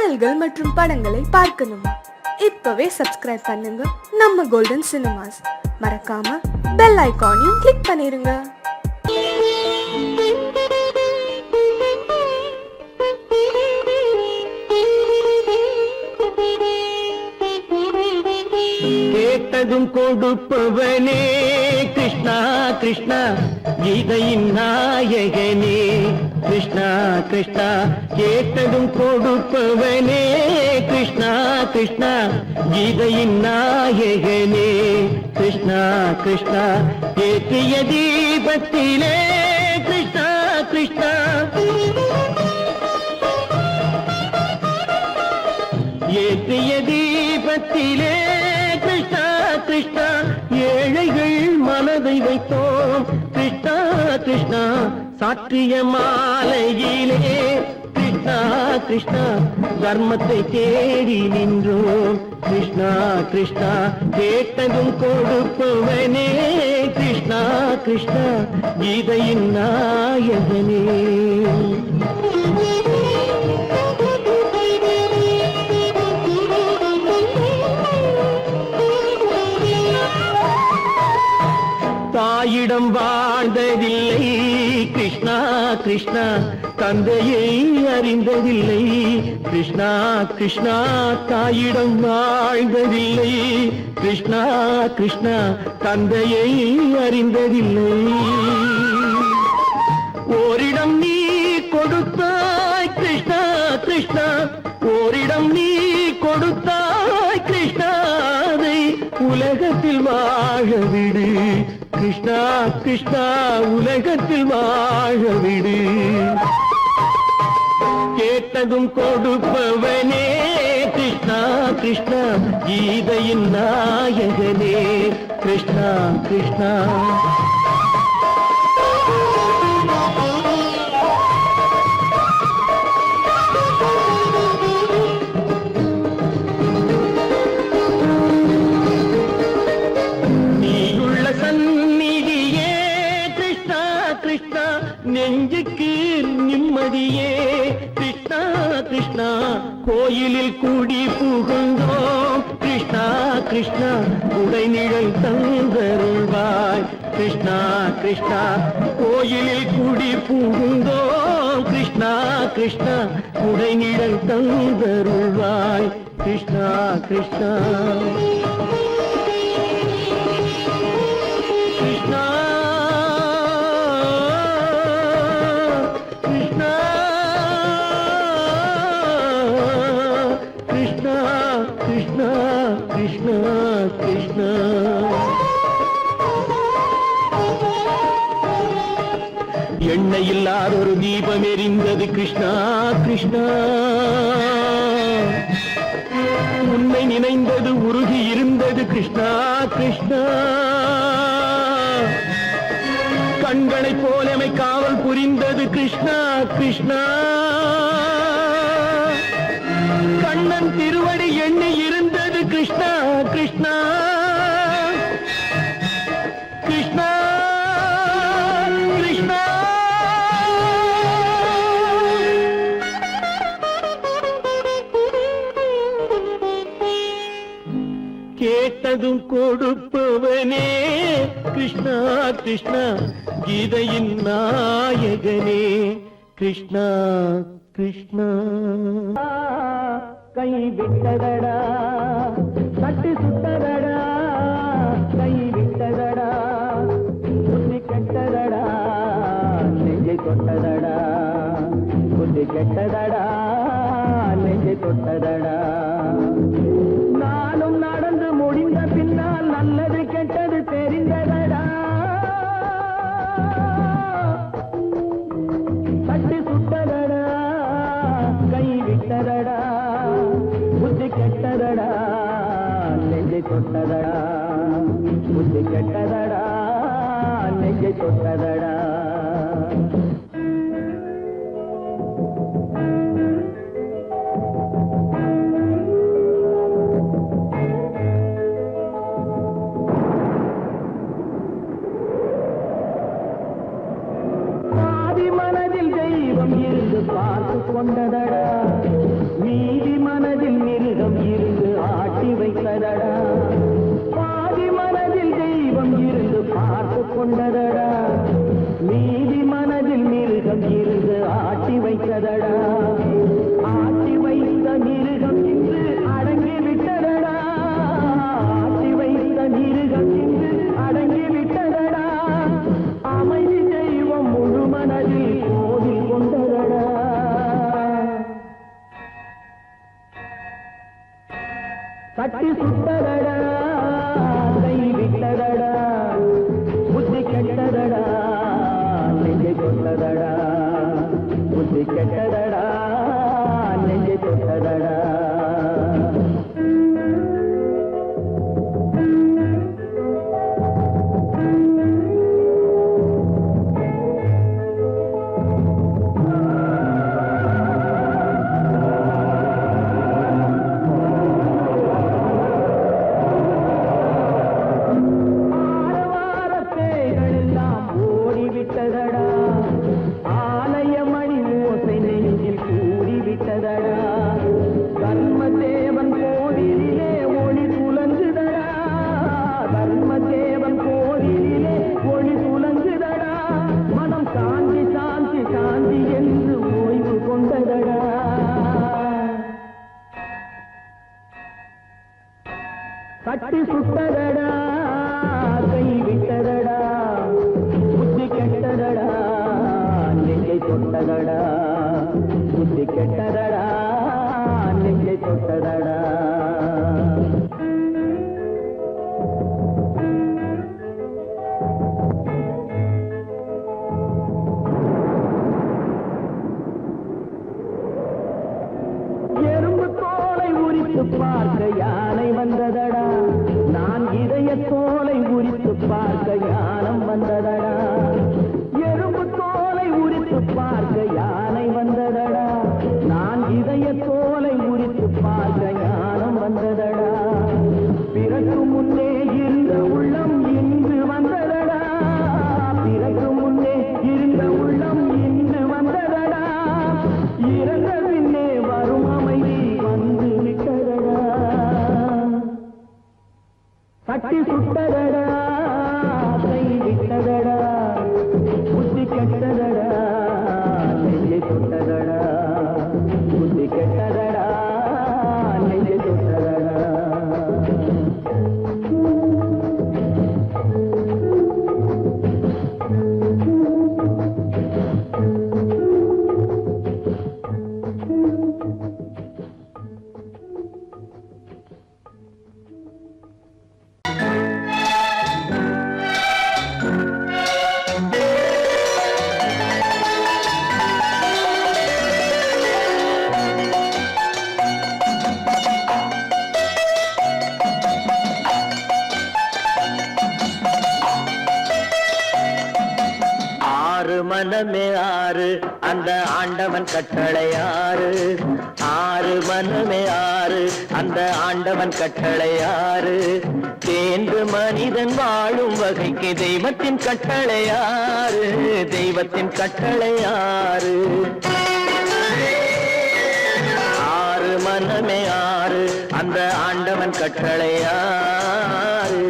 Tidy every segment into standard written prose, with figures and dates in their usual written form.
பாடல்கள் மற்றும் படங்களை பார்க்கணுமா? இப்பவே சப்ஸ்கிரைப் பண்ணுங்க நம்ம கோல்டன் சினிமாஸ். மறக்காம பெல் ஐகானையும் கிளிக் பண்ணிருங்க. கேட்டதும் கொடுப்பவனே கிருஷ்ணா கிருஷ்ணா, கீதையின் நாயகனே கிருஷ்ணா கிருஷ்ணா. கேட்டதும் கொடுப்பவனே கிருஷ்ணா கிருஷ்ணா, கீதையின் நாயகனே கிருஷ்ணா கிருஷ்ணா. ஏற்றிய தீபத்திலே கிருஷ்ணா கிருஷ்ணா, ஏற்றிய தீபத்திலே கிருஷ்ணா கிருஷ்ணா. ஏழைகள் மனதை வைத்தோம் கிருஷ்ணா கிருஷ்ணா, சாற்றிய மாலையிலே கிருஷ்ணா கிருஷ்ணா. தர்மத்தை தேடி நின்றோம் கிருஷ்ணா கிருஷ்ணா. கேட்டதும் கொடுப்பவனே கிருஷ்ணா கிருஷ்ணா, கீதையின் நாயகனே. தாயிடம் வாழ்ந்ததில்லை கிருஷ்ணா கிருஷ்ணா, தந்தையை அறிந்ததில்லை கிருஷ்ணா கிருஷ்ணா. தாயிடம் வாழ்ந்ததில்லை கிருஷ்ணா கிருஷ்ணா, தந்தையை அறிந்ததில்லை. ஓரிடம் நீ கொடுத்தாய் கிருஷ்ணா கிருஷ்ணா, ஓரிடம் நீ கொடுத்தாய் கிருஷ்ணா. அதை உலகத்தில் வாழ விடு கிருஷ்ணா கிருஷ்ணா, உலகத்தில் வாழ விடு. கேட்டதும் கொடுப்பவனே கிருஷ்ணா கிருஷ்ணா, கீதையின் நாயகனே கிருஷ்ணா கிருஷ்ணா. நெஞ்சுக்கு நிம்மதியே கிருஷ்ணா கிருஷ்ணா, கோயிலில் கூடி புகுந்தோம் கிருஷ்ணா கிருஷ்ணா. உடைநிழல் தந்தருள்வாய் கிருஷ்ணா கிருஷ்ணா, கோயிலில் கூடி புகுந்தோம் கிருஷ்ணா கிருஷ்ணா. உடைநிழல் தந்தருள்வாய் கிருஷ்ணா கிருஷ்ணா. கிருஷ்ணா கிருஷ்ணா கிருஷ்ணா கிருஷ்ணா. எண்ணெய் இல்லாத ஒரு தீபம் எரிந்தது கிருஷ்ணா கிருஷ்ணா. உன்னை நினைந்தது உருகி இருந்தது கிருஷ்ணா கிருஷ்ணா. கண்களை போலமை காவல் புரிந்தது கிருஷ்ணா கிருஷ்ணா. கண்ணன் திருவடி எண்ணி இருந்தது கிருஷ்ணா கிருஷ்ணா கிருஷ்ணா கிருஷ்ணா. கேட்டதும் கொடுப்பவனே கிருஷ்ணா கிருஷ்ணா, கீதையின் நாயகனே கிருஷ்ணா கிருஷ்ணா. கை விட்டதடா தட்டி சுட்டதடா, கை விட்டதடா புத்தி கெட்டதடா, நெஞ்சை தொட்டதடா புத்தி கெட்டதடா, நெஞ்சை தொட்டதடா. நானும் நடந்து முடிந்த பின்னால் நல்லது கெட்டது தெரிந்ததடா. தட்டி சுட்டதடா, கை விட்டதடா, புத்தி கெட்டதடா, நெஞ்சை தொட்டதடா புத்தி கெட்டதடா, நெஞ்சை தொட்டதடா. மனதில் தெய்வம் இருந்து பார்த்து கொண்டதடா, நீதி தட்டி சுட்டதடா கை விட்டதடா புத்தி கெட்டதடா நெஞ்சை தொட்டதடா புத்தி கெட்டதடா நெஞ்சை தொட்டதடா தட்டி சுட்டதடா கை விட்டதடா புத்தி கெட்டதடா நெஞ்சை தொட்டதடா புத்தி கெட்டதடா நெஞ்சை தொட்டதடா பார்க்க யானை வந்ததடா நான் இதய தோலை உரித்து பார்க்க யானம் வந்ததடா எறும்பு தோலை உரித்து பார்க்க யானை வந்ததடா நான் இதய தோலை உரித்து பார்க்க யானம் வந்ததடா பிறகு முன்னே இருந்த உள்ளம் இன்று வந்ததடா பிறகு முன்னே இருந்த உள்ளம் இன்று வந்ததடா இறந்த பின்னே வரும் அமைதி வந்து விட்டதடா தட்டி சுட்டதடா கை விட்டதடா புத்தி கெட்டதடா நெஞ்சை தொட்டதடா புத்தி கெட்டதடா நெஞ்சை தொட்டதடா மனமே ஆறு அந்த ஆண்டவன் கட்டளை ஆறு ஆறு மனமே ஆறு அந்த ஆண்டவன் கட்டளை ஆறு தேர்ந்து மனிதன் வாழும் வகைக்கு தெய்வத்தின் கட்டளை ஆறு தெய்வத்தின் கட்டளை ஆறு ஆறு மனமே ஆறு அந்த ஆண்டவன் கட்டளை ஆறு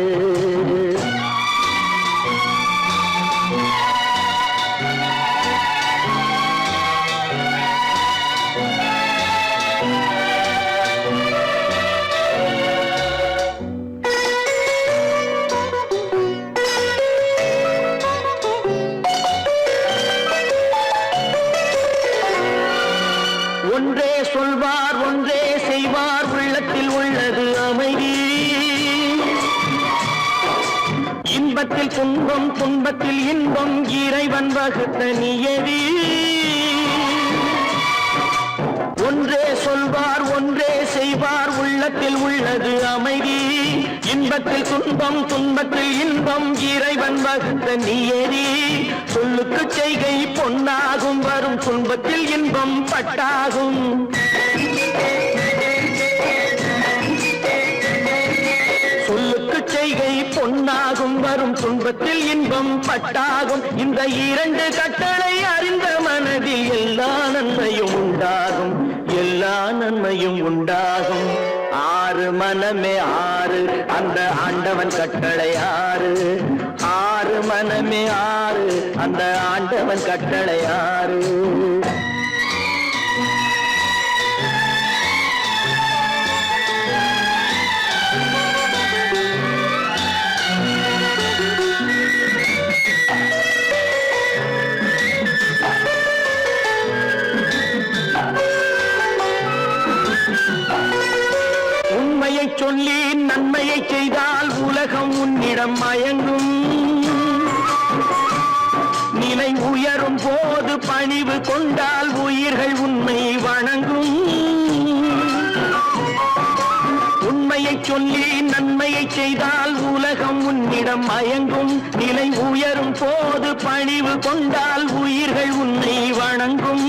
ஒன்றே சொல்வார் ஒன்றே செய்வார் உள்ளத்தில் உள்ளது அமைதி இன்பத்தில் துன்பம் துன்பத்தில் இன்பம் இறைவன் வகுத்த நியதி ஒன்றே சொல்வார் ஒன்றே செய்வார் உள்ளத்தில் உள்ளது அமைதி இன்பத்தில் துன்பம் துன்பத்தில் இன்பம் இறைவன் வகுத்த நியதி சொல்லுக்கு செய்கை பொன்னாகும் வரும் துன்பத்தில் இன்பம் பட்டாகும் சொல்லுக்கு செய்கை பொன்னாகும் வரும் துன்பத்தில் இன்பம் பட்டாகும் இந்த இரண்டு கட்டளை அறிந்த மனதில் எல்லா நன்மையும் உண்டாகும் எல்லா நன்மையும் உண்டாகும் ஆறு மனமே ஆறு அந்த ஆண்டவன் கட்டளை ஆறு ஆறு மனமே ஆறு அந்த ஆண்டவன் கட்டளை ஆறு உண்மையை சொல்லி நன்மையை செய்தால் உலகம் உன்னிடம் மயங்கும். நிலை உயரும் போது பணிவு கொண்டால் உயிர்கள் உன்னை வணங்கும். உண்மையை சொல்லி நன்மையை செய்தால் உலகம் உன்னிடம் மயங்கும். நிலை உயரும் போது பணிவு கொண்டால் உயிர்கள் உன்னை வணங்கும்.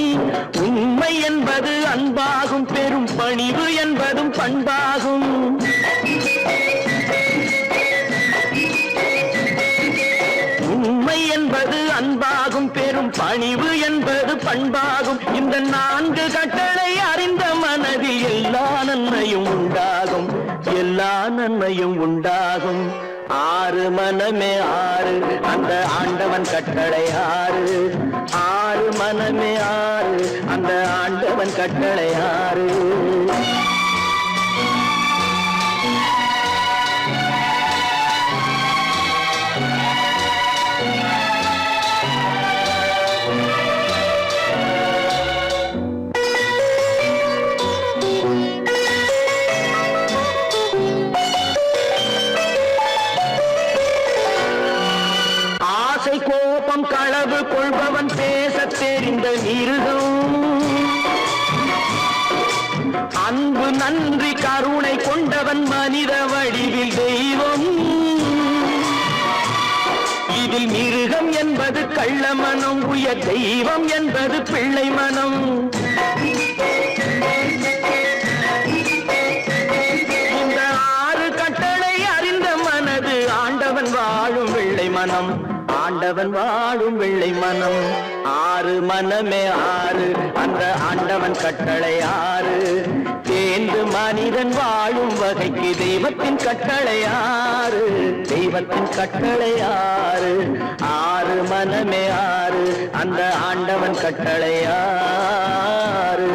உண்மை என்பது அன்பாகும், பெரும் பணிவு என்பதும் பண்பாகும். உண்மை என்பது அன்பாகும், பெரும் பணிவு என்பது பண்பாகும். இந்த 4 கட்டளை அறிந்த மனதில் எல்லா நன்மையும் உண்டாகும், எல்லா நன்மையும் உண்டாகும். 6 மனமே 6 அந்த ஆண்டவன் கட்டளை 6. 6 மனமே 6 அந்த ஆண்டவன் கட்டளை 6. கோபம் களவு கொள்பவன் பேசத் தெரிந்த மிருகம். அன்பு நன்றி கருணை கொண்டவன் மனித வடிவில் தெய்வம். இதில் மிருகம் என்பது கள்ள மனம், உயர் தெய்வம் என்பது பிள்ளை மனம். இந்த 6 கட்டளை அறிந்த மனது ஆண்டவன் வாழும் வெள்ளை மனம், ஆண்டவன் வாழும் வெள்ளை மனம். 6 மனமே 6 அந்த ஆண்டவன் கட்டளை 6. தேர்ந்து மனிதன் வாழும் வகைக்கு தெய்வத்தின் கட்டளை 6, தெய்வத்தின் கட்டளை 6. 6 மனமே 6 அந்த ஆண்டவன் கட்டளை 6.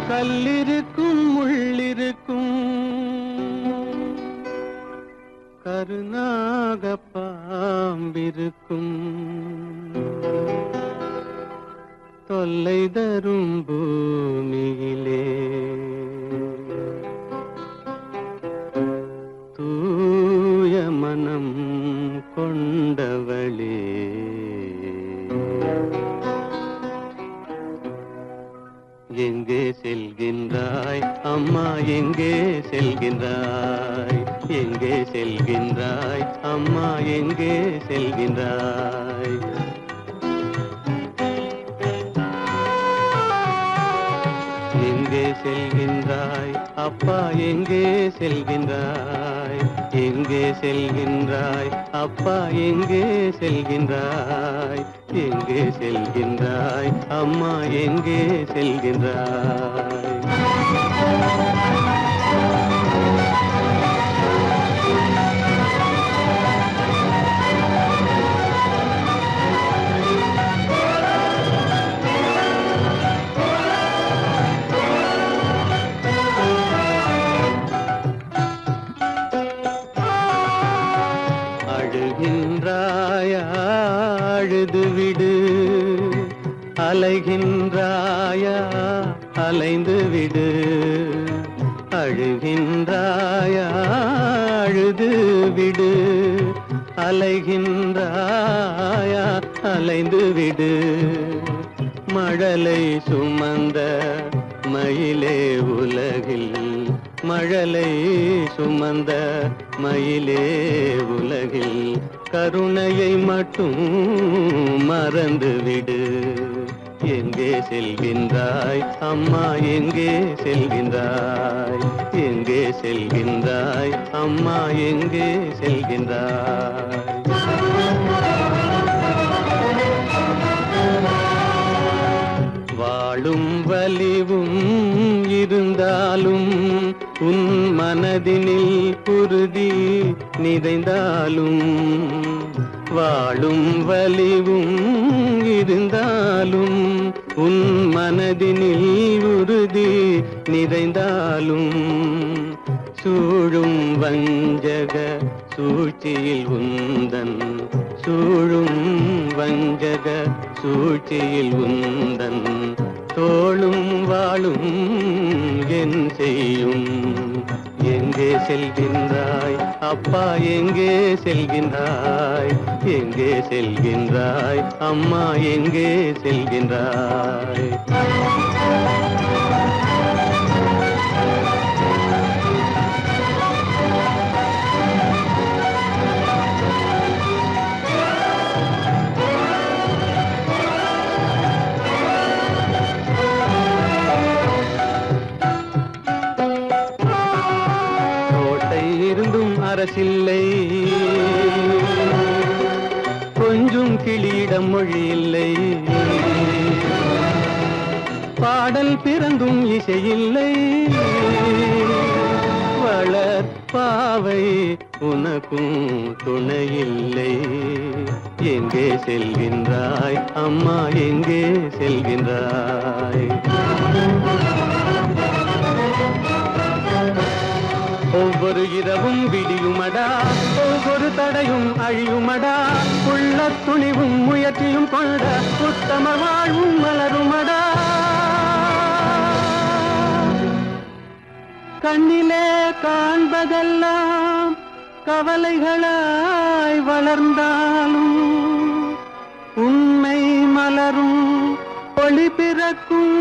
கல்லிருக்கும் முள்ளிருக்கும் கருநாக பாம்பிருக்கும் தொல்லை தரும் பூமியிலே தூய மனம் கொண்டவளே எங்கே செல்கின்றாய் அம்மா எங்கே செல்கின்றாய் எங்கே செல்கின்றாய் அம்மா எங்கே செல்கின்றாய் எங்கே செல்கின்றாய் அப்பா எங்கே செல்கின்றாய் எங்கே செல்கின்றாய் அப்பா எங்கே செல்கின்றாய் எங்கே செல்கின்றாய் அம்மா எங்கே செல்கின்றாய் அழுகின்றாயா அழுது விடு அலைகின்றாயா அலைந்து விடு அழுகின்றாயா அழுது விடு அலைகின்றாயா அலைந்து விடு மழலை சுமந்த மயிலே உலகில் மழலை சுமந்த மயிலே உலகில் கருணையை மட்டும் மறந்துவிடு எங்கே செல்கின்றாய் அம்மா எங்கே செல்கின்றாய் எங்கே செல்கின்றாய் அம்மா எங்கே செல்கின்றாய் வாழும் வலிவும் இருந்தாலும் உன் மனதினில் குருதி நிறைந்தாலும் வாழும் வலிவும் இருந்தாலும் உன் மனதினில் உறுதி நிறைந்தாலும் சூழும் வஞ்சக சூழ்ச்சியில் உந்தன் சூழும் வஞ்சக சூழ்ச்சியில் உந்தன் தோளும் வாழும் என் செய்யும் எங்கே செல்கின்றாய் அப்பா எங்கே செல்கின்றாய் எங்கே செல்கின்றாய் அம்மா எங்கே செல்கின்றாய் இருந்தும் அரசில்லை கொஞ்சம் கிளியிடம் மொழி இல்லை பாடல் பிறந்தும் இசையில்லை வளர் பாவை உனக்கும் துணையில்லை எங்கே செல்கின்றாய் அம்மா எங்கே செல்கின்றாய் ஒவ்வொரு இரவும் விடியுமடா ஒவ்வொரு தடையும் அழியுமடா உள்ள துணிவும் முயற்சியும் கொண்ட உத்தம வாழ்வும் மலருமடா கண்ணிலே காண்பதெல்லாம் கவலைகளாய் வளர்ந்தாலும் உண்மை மலரும் ஒளி பிறக்கும்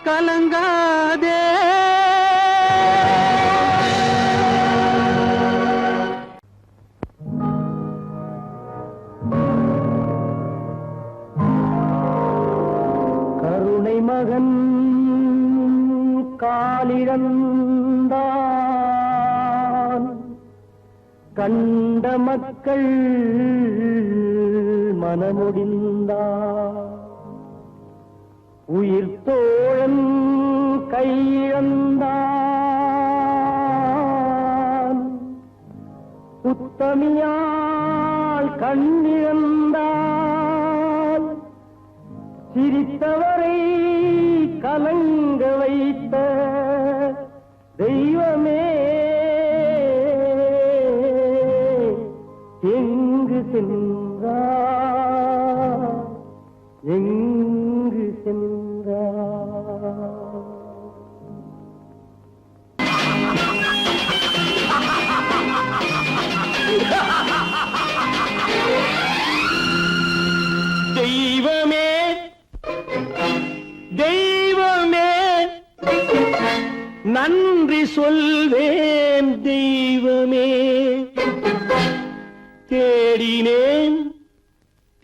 கலங்காதே மகன் காலிழந்தான் கண்ட மக்கள் மனமுடிந்தான் உயிர் தோழன் கையிழந்தான் உத்தமியால் கண்ணிழந்தான் சிரித்தவரை கலங்க வைத்த தெய்வமே எங்கு சென்றா எங்கு சென்றா தெய்வமே தெய்வமே நன்றி சொல்வேன் தெய்வமே தேடினேன்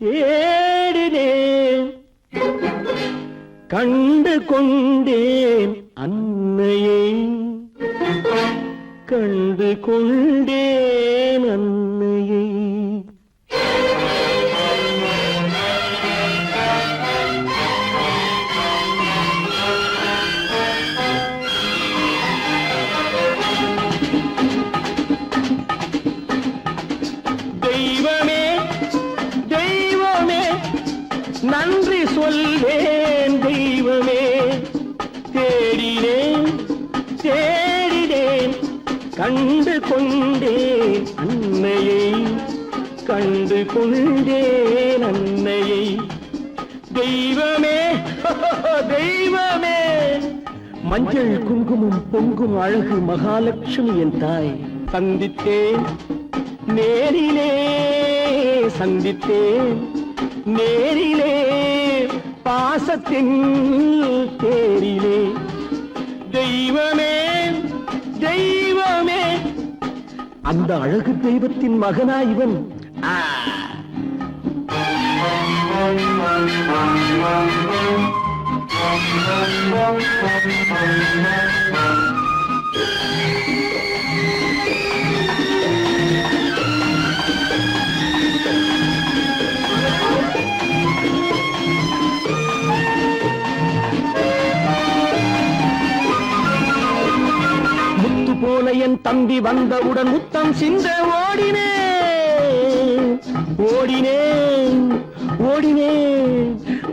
தேடினேன் கண்டு கொண்டேன் அன்னையை கண்டு கொண்டேன் அன்னையை தெய்வமே தெய்வமே நன்றி சொல்வேன் தெய்வமே தேடினேன் தேடினேன் கண்டு கொண்டேன் அன்னையை கண்டு கொண்டேன் அன்னையை தெய்வமே தெய்வமே மஞ்சள் குங்குமம் பொங்கும் அழகு மகாலட்சுமி என் தாய் சந்தித்தேன் நேரிலே சந்தித்தேன் நேரிலே பாசத்தின் தேரிலே தெய்வமே தெய்வமே அந்த அழகு தெய்வத்தின் மகனா இவன் போல என் தம்பி வந்தவுடன் முத்தம் சிந்த ஓடினேன் ஓடினேன் ஓடினேன்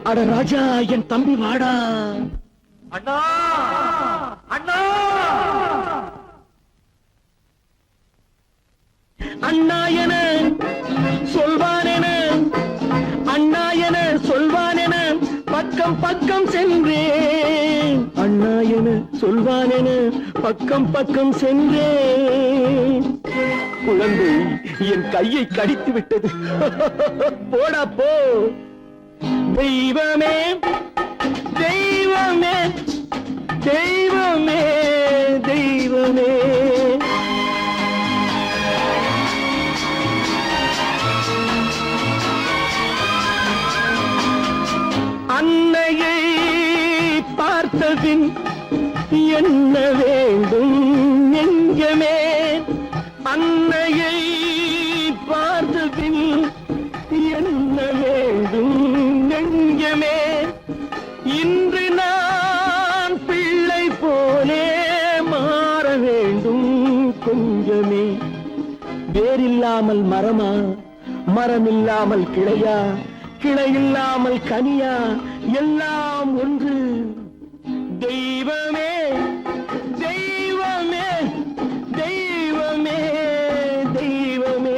அட ராஜா என் தம்பி வாடா அண்ணா அண்ணா அண்ணா என சொல்வானென அண்ணா என சொல்வானென பக்கம் பக்கம் சென்றேன் அண்ணா என சொல்வானென பக்கம் பக்கம் சென்றேன் குழந்தை என் கையை கடித்து விட்டது போடா போ தெய்வமே தெய்வமே தெய்வமே தெய்வமே அன்னையை பார்த்தபின் என்ன வேண்டும் நெஞ்சமே அன்னையை பார்த்தபின் என்ன வேண்டும் நெஞ்சமே இன்று நான் பிள்ளை போலே மாற வேண்டும் கொஞ்சமே வேரில்லாமல் மரமா மரமில்லாமல் கிளையா கிளையில்லாமல் கனியா எல்லாம் ஒன்று தெய்வமே தெய்வமே தெய்வமே தெய்வமே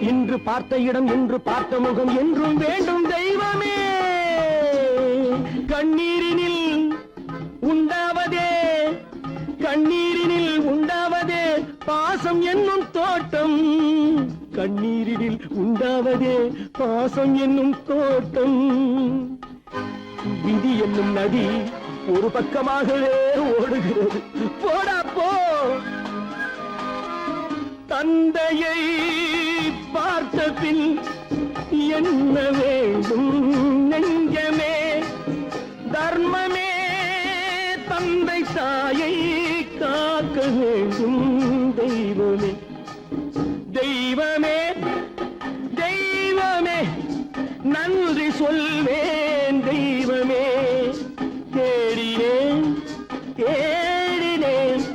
இன்று பார்த்த இடம் என்று பார்த்த முகம் என்றும் வேண்டும் தெய்வமே கண்ணீரினில் உண்டாவதே கண்ணீரினில் உண்டாவதே பாசம் என்னும் தோட்டம் கண்ணீரினில் உண்டாவதே பாசம் என்னும் தோட்டம் விதி என்னும் நதி ஒரு பக்கமாகவே ஓடுகிறது போடா போ தந்தையை பார்த்த பின் என்ன வேண்டும் நெஞ்சமே தர்மமே தந்தை தாயை காக்க வேண்டும் தெய்வமே தெய்வமே தெய்வமே சொல்வேன் தெய்வமே. தேடினேன் தேடினேன்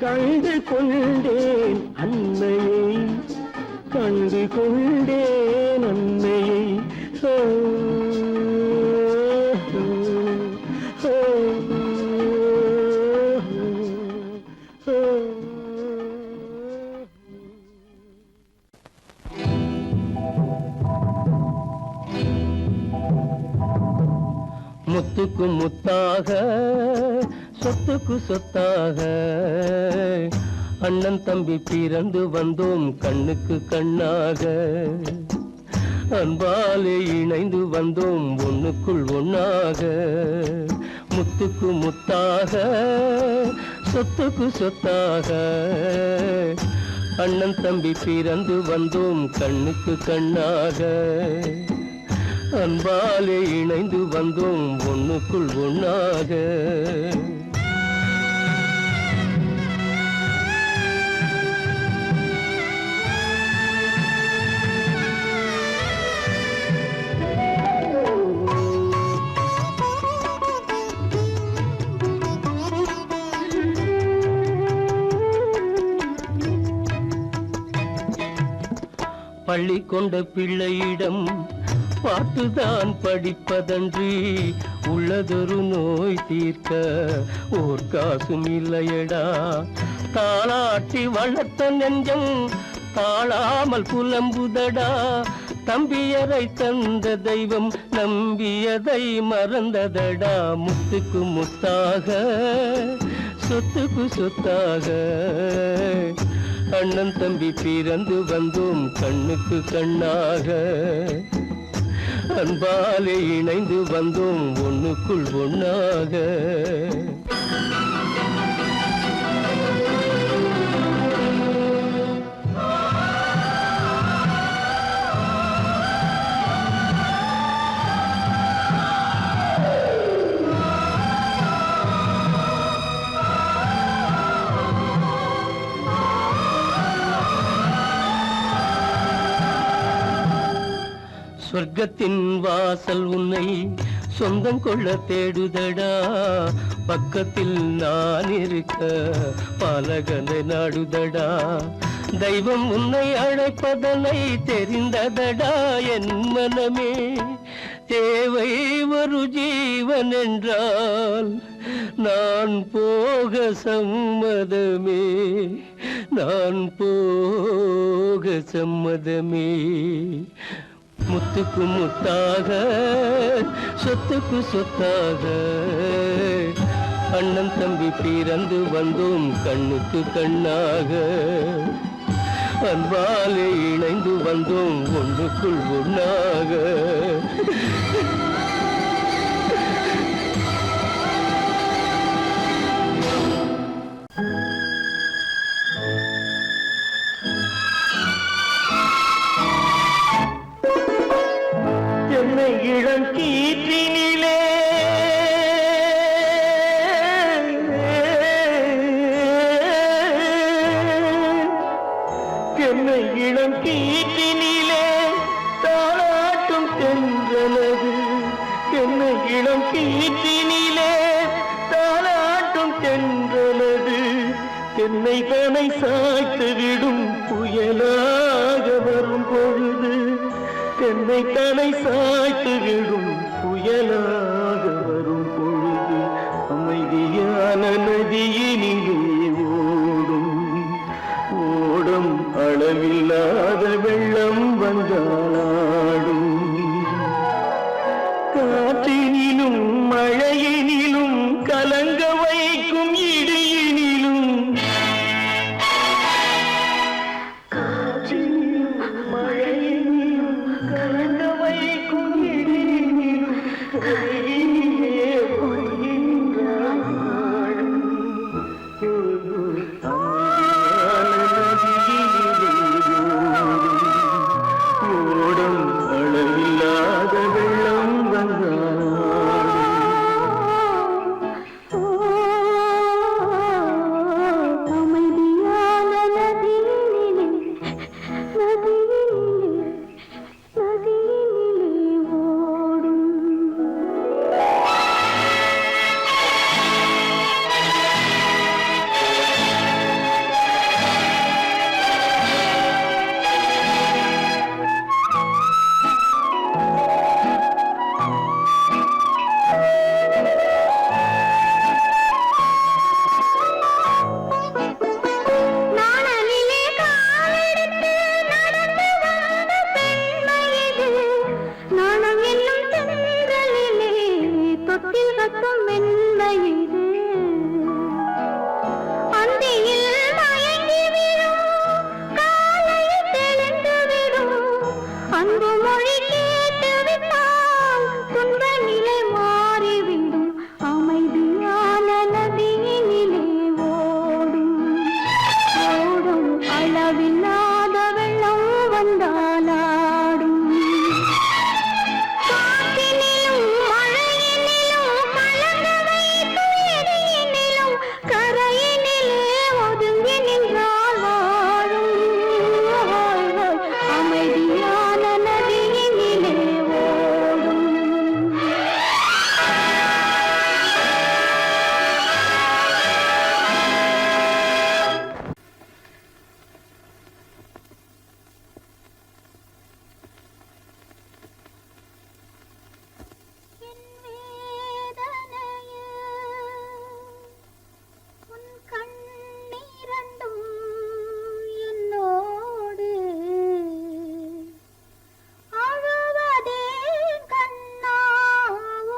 கண்டு கொண்டேன் அன்னையை, கண்டு கொண்டேன் அன்னையை. ஓ, ஓ, ஓ, ஓ. முத்துக்கு முத்தாக சொத்துக்கு சொத்தாக அண்ணன் தம்பி பிறந்து வந்தோம் கண்ணுக்கு கண்ணாக. அன்பாலே இணைந்து வந்தோம் ஒண்ணுக்குள் ஒண்ணாக. முத்துக்கு முத்தாக சொத்துக்கு சொத்தாக அண்ணன் தம்பி பிறந்து வந்தோம் கண்ணுக்கு கண்ணாக. அன்பாலே இணைந்து வந்தோம் ஒண்ணுக்குள் ஒண்ணாக. பள்ளி கொண்ட பிள்ளையிடம் பார்த்துதான் படிப்பதன்றி உள்ளதொரு நோய் தீர்க்க ஓர் காசும் இல்லையடா. தாளாட்டி வளர்த்த நெஞ்சம் தாழாமல் புலம்புதடா. தம்பியரை தந்த தெய்வம் நம்பியதை மறந்ததடா. முத்துக்கு முத்தாக சொத்துக்கு சொத்தாக அண்ணன் தம்பி பிறந்து வந்தோம் கண்ணுக்கு கண்ணாக. அன்பாலே இணைந்து வந்தோம் ஒண்ணுக்குள் ஒண்ணாக. சொர்க்கத்தின் வாசல் உன்னை சொந்தம் கொள்ள தேடுதடா. பக்கத்தில் நான் இருக்க பாலகனை நாடுதடா. தெய்வம் உன்னை அழைப்பதனை தெரிந்ததடா என் மனமே. தேவை ஒரு ஜீவன் என்றால் நான் போக சம்மதமே, நான் போக சம்மதமே. முத்துக்கு முத்தாக சொத்துக்கு சொத்தாக அண்ணன் தம்பி பிறந்து வந்தோம் கண்ணுக்கு கண்ணாக. அன்பாலே இணைந்து வந்தோம் ஒன்றுக்குள் ஒண்ணாக. இளம் கீற்றினிலே என்னை இளம் கீற்றினிலே தாளாட்டும் தென்றலது. என்னை இளம் கீற்றினிலே தாளாட்டும் தென்றலது. என்னை தனை சாய்த்து விடும் புயலாக வரும் பொழுது. என்னை தலை சாய்த்து விடும் புயலாக வரும் பொழுது. அமைதியான நதியினிலே ஓடும் ஓடும் அளவில்லாத வெள்ளம் வந்தாடும். காற்றினிலும் மழையினிலும் கலங்க வைக்கும் இடியினிலும். அன்பு மொழி கேட்டு விட்டால் துன்ப நிலை மாறிவிடும் அமைதியான நதியினிலே ஓடும் ஓடும் அளவில்லாத வெள்ளம் வந்தாலாடும் காற்றினிலும் மழையினிலும் கலந்து வைத்து இடியினிலும் கரையினிலே ஒதுங்கி நின்றால் வாழும் அமைதியான நதியினிலே ஓடும் என் வேதனையே உன் கண்ணீரண்டும் என்னோடு அழுவதே கண்ணா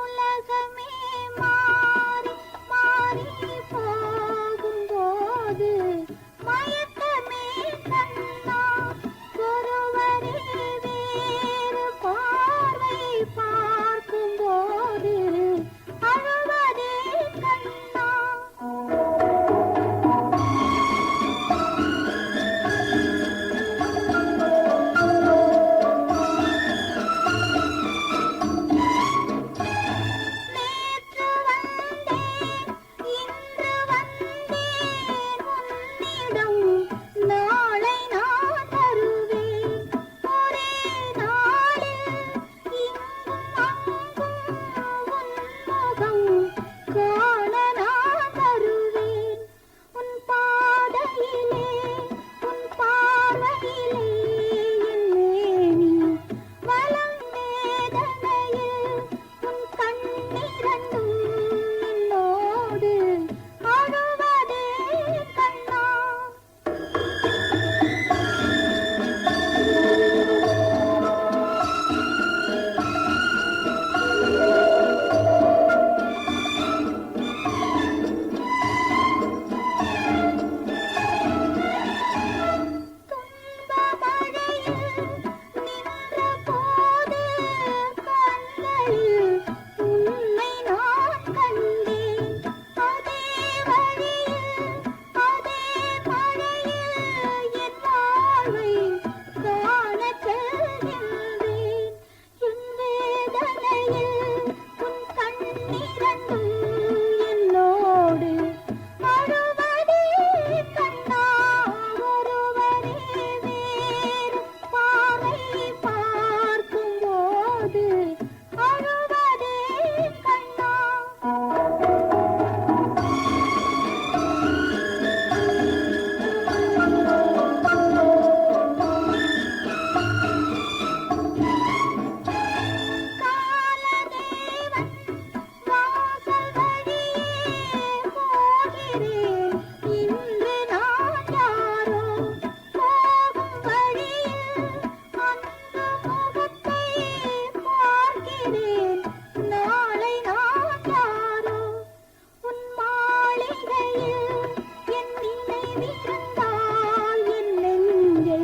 உலகமே மாறி மாறி போகும்போது மயக்கமே கண்ணா ஒருவரே வேறு பார்வை பார்க்கும்போது அழுவதே கண்ணா நேற்று வந்தேன் இன்று வந்தேன் உன்னிடம் நாளை நான் வருவேன் ஒரே நாளில் இங்கும் அங்கும் உன் முகம் காண நான் வருவேன் உன் பாதையிலே உன் பார்வையிலே என் மேனி வலம் வேதனையில் உன் கண்ணீரண்டும் என்னோடு அழுவதே கண்ணா துன்ப மழையில் நின்ற போது கண்களில் உன்னை நான் கண்டேன் அதே வழியில் அதே மழையில் என் வாழ்வை காணச் செல்கின்றேன் என் வேதனையில் உன் கண்ணீரண்டும் என்னோடு அழுவதே கண்ணா ஒருவரே வேறு பார்வை பார்க்கும்போது அழுவதே கண்ணா காலதேவன் வாசல் வழியே போகிறேன் இன்று நான் யாரோ போகும் வழியில் அன்று முகத்தை பார்க்கிறேன் நாளை நான் யாரோ உன் மாளிகையில் என் நினைவிருந்தால் என் நெஞ்சை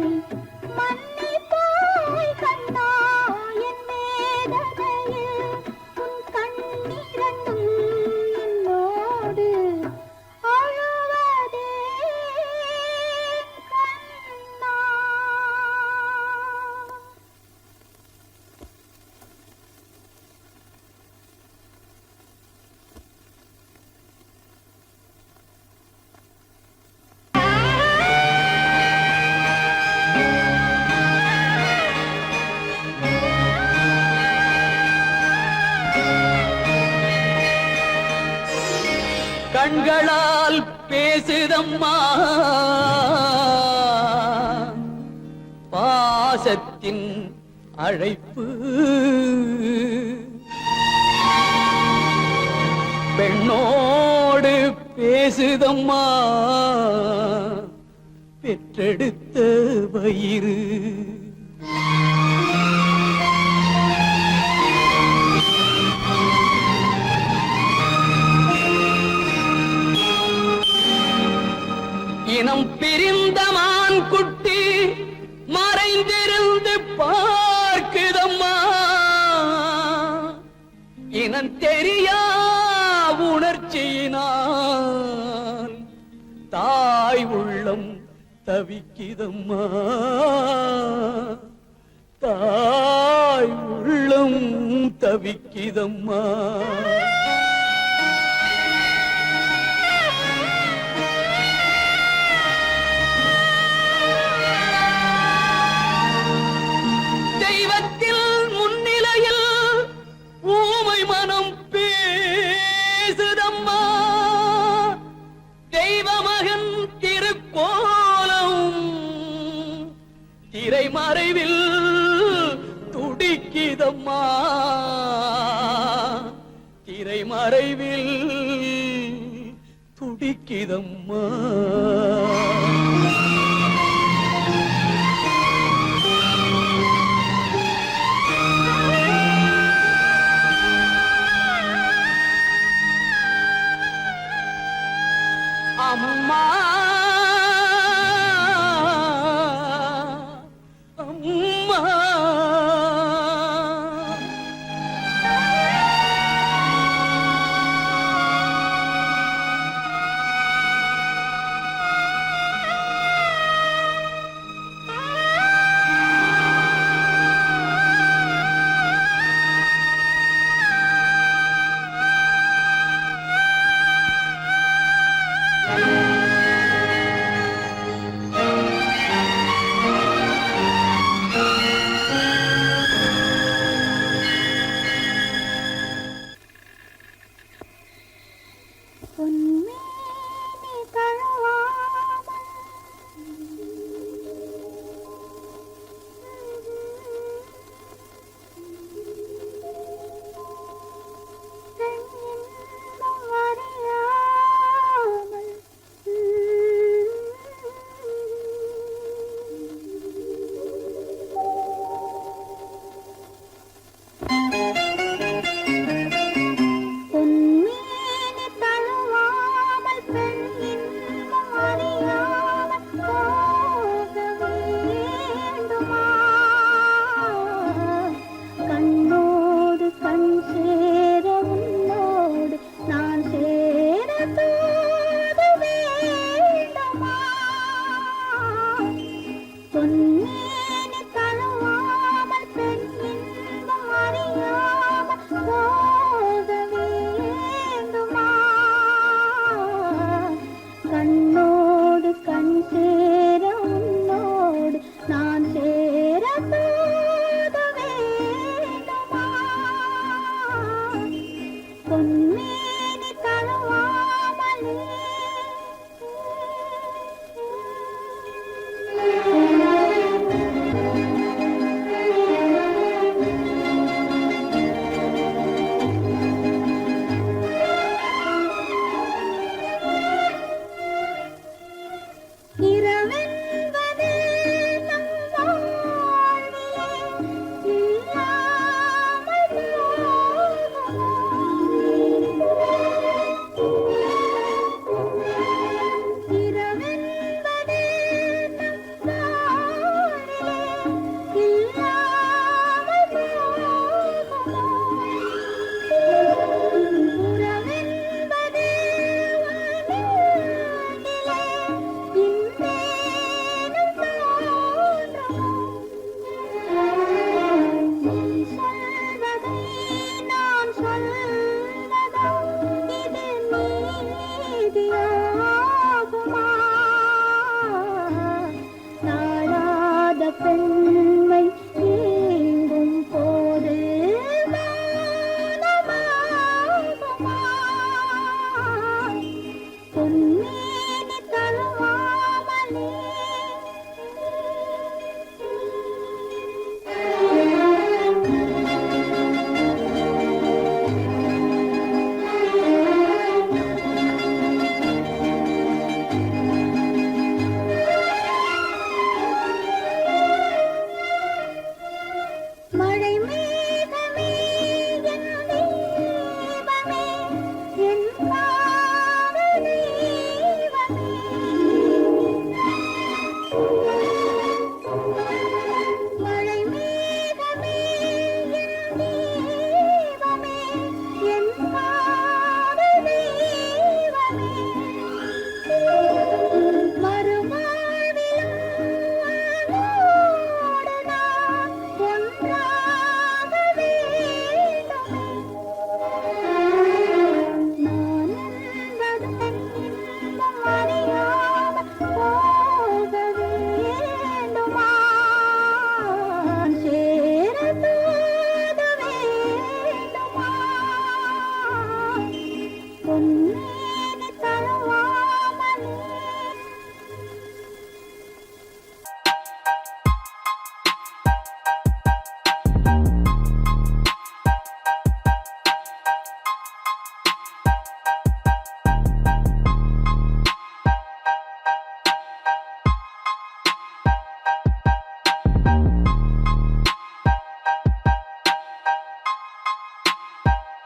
மன்னிப்பாய் கண்ணா என் வேதனையில் உன் கண்ணீரண்டும் என்னோடு அழுவதே கண்ணா கண்களால் பேசுதம்மா பாசத்தின் அழைப்பு பெண்ணோடு பேசுதம்மா பெற்றெடுத்த வயிறு இனம் பிரிந்த மான் குட்டி மறைந்திருந்து பார்க்கிறதம்மா இனம் தெரியா உணர்ச்சியினால் தாய் உள்ளம் தவிக்கிதம்மா தாய் உள்ளம் தவிக்கிதம்மா தெய்வத்தில் முன்னிலையில் ஊமை மனம் பேசுதம்மா தெய்வமகன் திருக்கோலம் திரைமறைவில் துடிக்கிதம்மா திரைமறைவில் துடிக்கிதம்மா